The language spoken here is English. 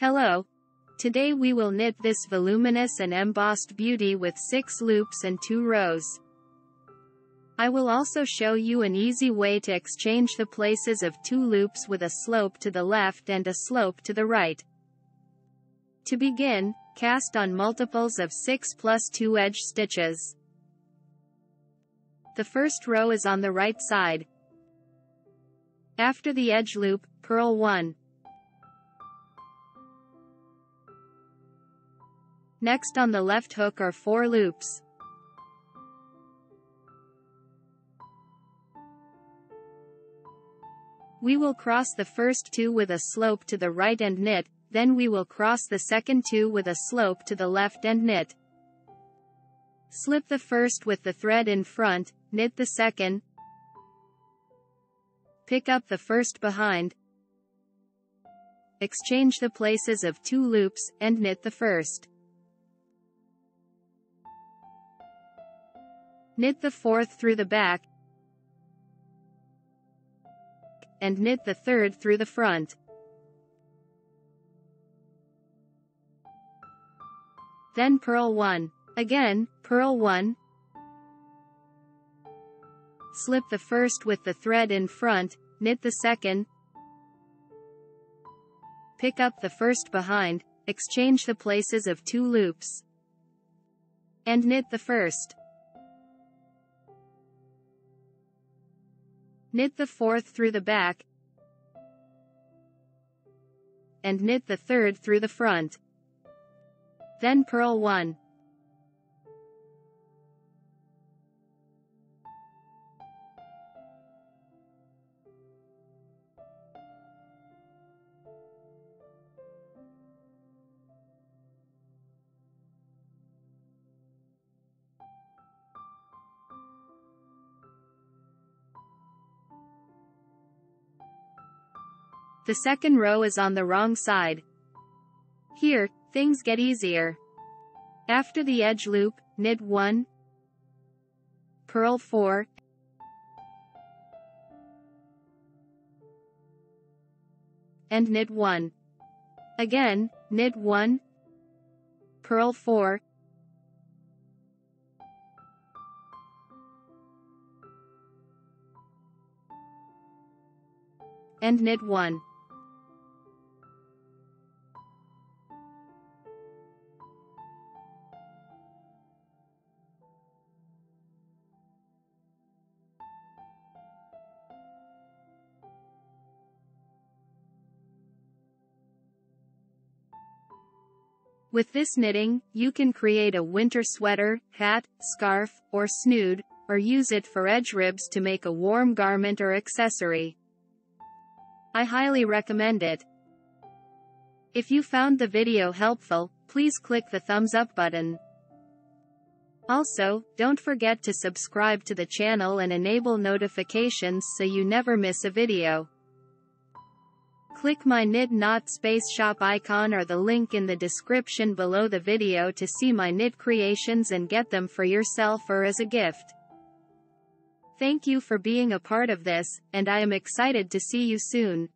Hello. Today we will knit this voluminous and embossed beauty with 6 loops and 2 rows. I will also show you an easy way to exchange the places of 2 loops with a slope to the left and a slope to the right. To begin, cast on multiples of 6 plus 2 edge stitches. The first row is on the right side. After the edge loop, purl 1. Next on the left hook are 4 loops. We will cross the first 2 with a slope to the right and knit, then we will cross the second 2 with a slope to the left and knit. Slip the first with the thread in front, knit the second, pick up the first behind, exchange the places of 2 loops, and knit the first. Knit the fourth through the back, and knit the third through the front. Then purl 1. Again, purl 1. Slip the first with the thread in front, knit the second, pick up the first behind, exchange the places of 2 loops, and knit the first. Knit the fourth through the back, and knit the third through the front. Then purl 1. The second row is on the wrong side. Here, things get easier. After the edge loop, knit 1, purl 4, and knit 1. Again, knit 1, purl 4, and knit 1. With this knitting, you can create a winter sweater, hat, scarf, or snood, or use it for edge ribs to make a warm garment or accessory. I highly recommend it. If you found the video helpful, please click the thumbs up button. Also, don't forget to subscribe to the channel and enable notifications so you never miss a video. Click my Knit Knot Space Shop icon or the link in the description below the video to see my knit creations and get them for yourself or as a gift. Thank you for being a part of this, and I am excited to see you soon.